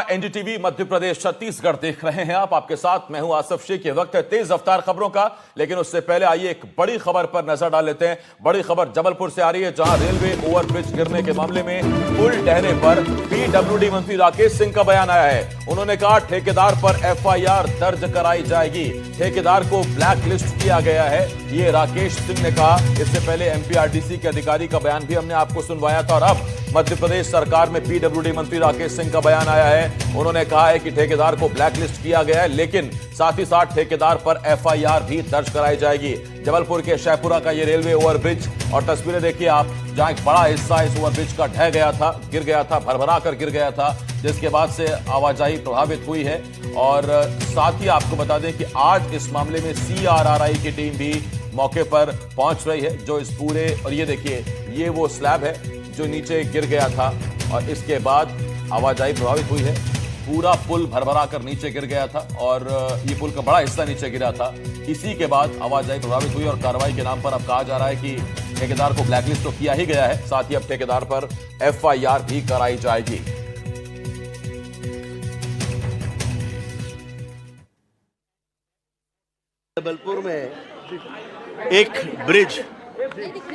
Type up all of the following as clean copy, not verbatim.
NDTV Madhya Pradesh Chhattisgarh देख रहे हैं आप। आपके साथ मैं हूं आसफ शेख। ये वक्त है तेज रफ्तार खबरों का, लेकिन उससे पहले आइए एक बड़ी खबर पर नजर डाल लेते हैं। बड़ी खबर जबलपुर से आ रही है, जहां रेलवे ओवरब्रिज गिरने के मामले में पुल ढहने पर पीडब्ल्यूडी मंत्री राकेश सिंह का बयान आया है। उन्होंने कहा ठेकेदार पर एफआईआर दर्ज कराई जाएगी, ठेकेदार को ब्लैक लिस्ट किया गया है, ये राकेश सिंह ने कहा। इससे पहले एमपीआरडीसी के अधिकारी का बयान भी हमने आपको सुनवाया था, और अब मध्य प्रदेश सरकार में पीडब्ल्यूडी मंत्री राकेश सिंह का बयान आया है। उन्होंने कहा है कि ठेकेदार को ब्लैकलिस्ट किया गया है, लेकिन साथ ही साथ ठेकेदार पर एफआईआर भी दर्ज कराई जाएगी। जबलपुर के शहपुरा का ये रेलवे ओवरब्रिज, और तस्वीरें देखिए आप, जहां एक बड़ा हिस्सा इस ओवरब्रिज का ढह गया था, गिर गया था, भरभरा कर गिर गया था, जिसके बाद से आवाजाही प्रभावित हुई है। और साथ ही आपको बता दें कि आज इस मामले में सीआरआरआई की टीम भी मौके पर पहुंच रही है, जो इस पूरे, और ये देखिए ये वो स्लैब है जो नीचे गिर गया था और इसके बाद आवाजाही प्रभावित हुई है। पूरा पुल भरभरा कर नीचे गिर गया था और ये पुल का बड़ा हिस्सा नीचे गिरा था। इसी के बाद आवाजाही प्रभावित हुई और कार्रवाई के नाम पर अब कहा जा रहा है कि ठेकेदार को ब्लैकलिस्ट तो किया ही गया है, साथ ही अब ठेकेदार पर एफआईआर भी कराई जाएगी। जबलपुर में एक ब्रिज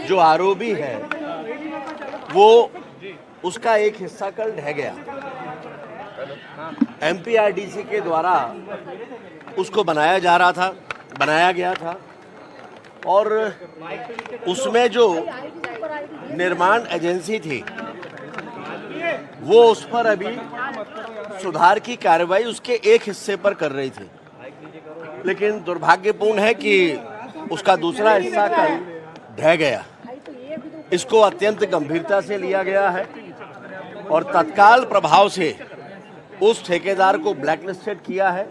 जो आरओबी है, वो उसका एक हिस्सा कल ढह गया। एमपीआरडीसी के द्वारा उसको बनाया गया था और उसमें जो निर्माण एजेंसी थी वो उस पर अभी सुधार की कार्रवाई उसके एक हिस्से पर कर रही थी, लेकिन दुर्भाग्यपूर्ण है कि उसका दूसरा हिस्सा कल ढह गया। इसको अत्यंत गंभीरता से लिया गया है और तत्काल प्रभाव से उस ठेकेदार को ब्लैकलिस्टेड किया है,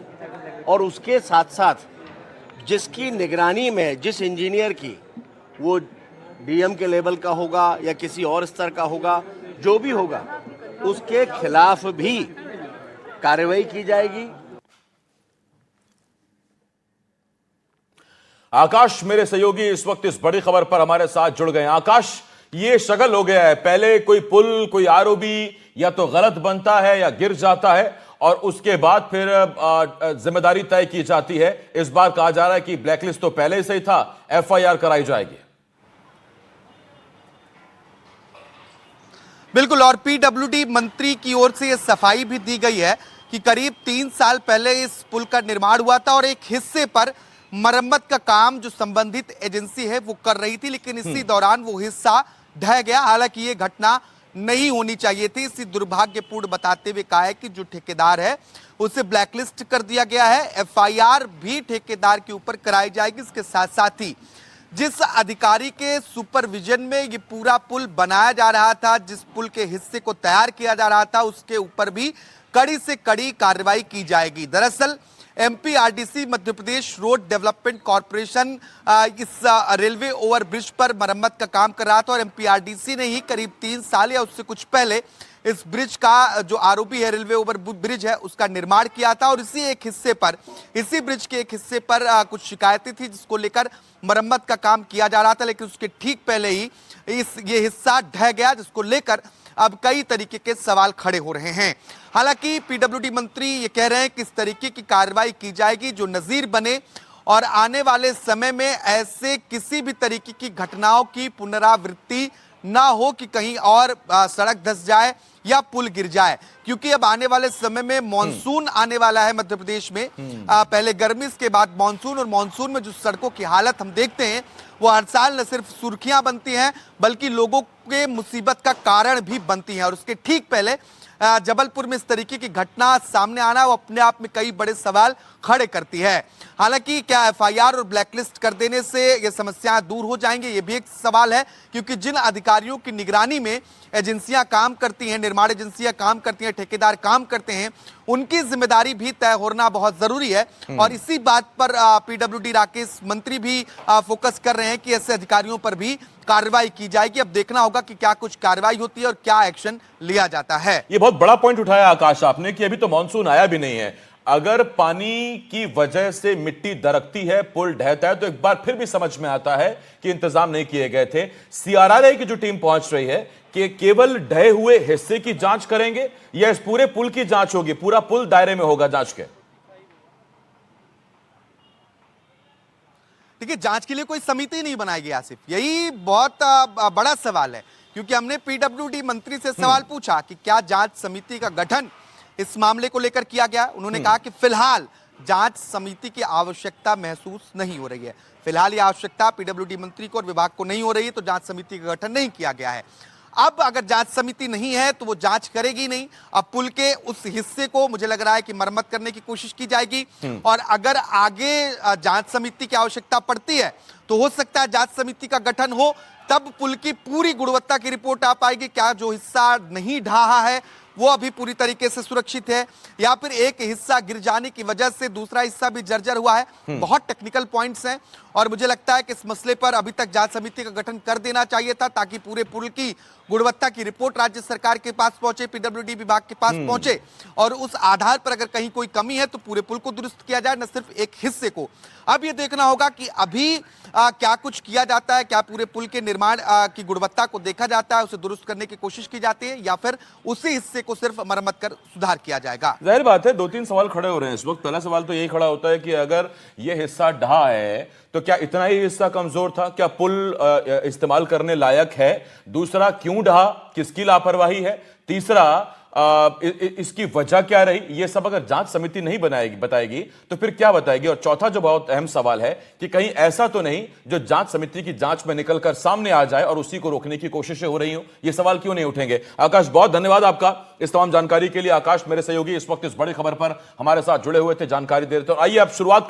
और उसके साथ साथ जिसकी निगरानी में, जिस इंजीनियर की, वो डीएम के लेवल का होगा या किसी और स्तर का होगा, जो भी होगा उसके खिलाफ भी कार्रवाई की जाएगी। आकाश मेरे सहयोगी इस वक्त इस बड़ी खबर पर हमारे साथ जुड़ गए हैं। आकाश, ये शगल हो गया है, पहले कोई पुल, कोई आरओबी या तो गलत बनता है या गिर जाता है और उसके बाद फिर जिम्मेदारी तय की जाती है। इस बार कहा जा रहा है कि ब्लैकलिस्ट तो पहले से ही था, एफआईआर कराई जाएगी। बिल्कुल, और पीडब्ल्यूडी मंत्री की ओर से यह सफाई भी दी गई है कि करीब 3 साल पहले इस पुल का निर्माण हुआ था और एक हिस्से पर मरम्मत का काम जो संबंधित एजेंसी है वो कर रही थी, लेकिन इसी दौरान वो हिस्सा ढह गया। हालांकि ये घटना नहीं होनी चाहिए थी, इसी दुर्भाग्यपूर्ण बताते हुए कहा है कि जो ठेकेदार है उसे ब्लैकलिस्ट कर दिया गया है। एफआईआर भी ठेकेदार के ऊपर कराई जाएगी। इसके साथ साथ ही जिस अधिकारी के सुपरविजन में ये पूरा पुल बनाया जा रहा था, जिस पुल के हिस्से को तैयार किया जा रहा था, उसके ऊपर भी कड़ी से कड़ी कार्रवाई की जाएगी। दरअसल MPRDC Madhya Pradesh road development corporation इस रेलवे ओवरब्रिज पर मरम्मत का काम कर रहा था और एमपीआरडीसी ने ही करीब 3 साल या उससे कुछ पहले इस ब्रिज का, जो आरओबी है, रेलवे ओवर ब्रिज है, उसका निर्माण किया था। और इसी ब्रिज के एक हिस्से पर कुछ शिकायतें थी, जिसको लेकर मरम्मत का काम किया जा रहा था, लेकिन उसके ठीक पहले ही ये हिस्सा ढह गया, जिसको लेकर अब कई तरीके के सवाल खड़े हो रहे हैं। हालांकि पीडब्ल्यूडी मंत्री ये कह रहे हैं कि इस तरीके की कार्रवाई की जाएगी जो नजीर बने और आने वाले समय में ऐसे किसी भी तरीके की घटनाओं की पुनरावृत्ति ना हो कि कहीं और सड़क धंस जाए या पुल गिर जाए, क्योंकि अब आने वाले समय में मॉनसून आने वाला है मध्य प्रदेश में। पहले गर्मी, इसके बाद मॉनसून, और मॉनसून में जो सड़कों की हालत हम देखते हैं वो हर साल न सिर्फ सुर्खियां बनती हैं बल्कि लोगों के मुसीबत का कारण भी बनती हैं। और उसके ठीक पहले जबलपुर में इस तरीके की घटना सामने आना वो अपने आप में कई बड़े सवाल खड़े करती है। हालांकि क्या एफआईआर और ब्लैकलिस्ट कर देने से ये समस्याएं दूर हो जाएंगे, ये भी एक सवाल है, क्योंकि जिन अधिकारियों की निगरानी में एजेंसियां काम करती हैं, निर्माण एजेंसियां काम करती हैं, ठेकेदार काम करते हैं, उनकी जिम्मेदारी भी तय होना बहुत जरूरी है। और इसी बात पर पीडब्ल्यूडी राकेश मंत्री भी फोकस कर रहे हैं कि ऐसे अधिकारियों पर भी कार्रवाई की जाएगी। अब देखना होगा कि क्या कुछ कार्रवाई होती है और क्या एक्शन लिया जाता है। ये बहुत बड़ा पॉइंट उठाया आकाश आपने कि अभी तो मॉनसून आया भी नहीं है। अगर पानी की वजह से मिट्टी दरकती है, पुल ढहता है, तो एक बार फिर भी समझ में आता है कि इंतजाम नहीं किए गए थे। सीआरआरआई की जो टीम पहुंच रही है कि केवल ढहे हुए हिस्से की जांच करेंगे या इस पूरे पुल की जांच होगी, पूरा पुल दायरे में होगा जांच के? देखिए, जांच के लिए कोई समिति नहीं बनाई गई आसिफ, यही बहुत बड़ा सवाल है, क्योंकि हमने पीडब्ल्यूडी मंत्री से सवाल पूछा कि क्या जांच समिति का गठन इस मामले को लेकर किया गया। उन्होंने कहा कि फिलहाल जांच समिति की आवश्यकता महसूस नहीं हो रही है। फिलहाल यह आवश्यकता पीडब्ल्यूडी मंत्री को और विभाग को नहीं हो रही है, तो जांच समिति का गठन नहीं किया गया है। अब अगर जांच समिति नहीं है तो वो जांच करेगी नहीं। अब पुल के उस हिस्से को मुझे लग रहा है कि मरम्मत करने की कोशिश की जाएगी, और अगर आगे जांच समिति की आवश्यकता पड़ती है तो हो सकता है जांच समिति का गठन हो, तब पुल की पूरी गुणवत्ता की रिपोर्ट आ पाएगी। क्या जो हिस्सा नहीं ढहा है वो अभी पूरी तरीके से सुरक्षित है, या फिर एक हिस्सा गिर जाने की वजह से दूसरा हिस्सा भी जर्जर हुआ है। बहुत टेक्निकल पॉइंट्स हैं, और मुझे लगता है कि इस मसले पर अभी तक जांच समिति का गठन कर देना चाहिए था, ताकि पूरे पुल की गुणवत्ता की रिपोर्ट राज्य सरकार के पास पहुंचे, पीडब्ल्यूडी विभाग के पास पहुंचे, और उस आधार पर अगर कहीं कोई कमी है तो पूरे पुल को दुरुस्त किया जाए, न सिर्फ एक हिस्से को। अब ये देखना होगा कि अभी क्या कुछ किया जाता है, क्या पूरे पुल के निर्माण की गुणवत्ता को देखा जाता है, उसे दुरुस्त करने की कोशिश की जाती है, या फिर उसी हिस्से को सिर्फ मरम्मत कर सुधार किया जाएगा। जाहिर बात है, दो तीन सवाल खड़े हो रहे हैं इस वक्त। पहला सवाल तो यही खड़ा होता है कि अगर यह हिस्सा ढहा है तो क्या इतना ही हिस्सा कमजोर था? क्या पुल इस्तेमाल करने लायक है? दूसरा, क्यों ढहा, किसकी लापरवाही है? तीसरा, इसकी वजह क्या रही? ये सब अगर जांच समिति नहीं बताएगी तो फिर क्या बताएगी? और चौथा जो बहुत अहम सवाल है कि कहीं ऐसा तो नहीं जो जांच समिति की जांच में निकलकर सामने आ जाए और उसी को रोकने की कोशिशें हो रही हो? ये सवाल क्यों नहीं उठेंगे? आकाश, बहुत धन्यवाद आपका इस तमाम जानकारी के लिए। आकाश मेरे सहयोगी इस वक्त इस बड़ी खबर पर हमारे साथ जुड़े हुए थे, जानकारी दे रहे थे। और आइए अब शुरुआत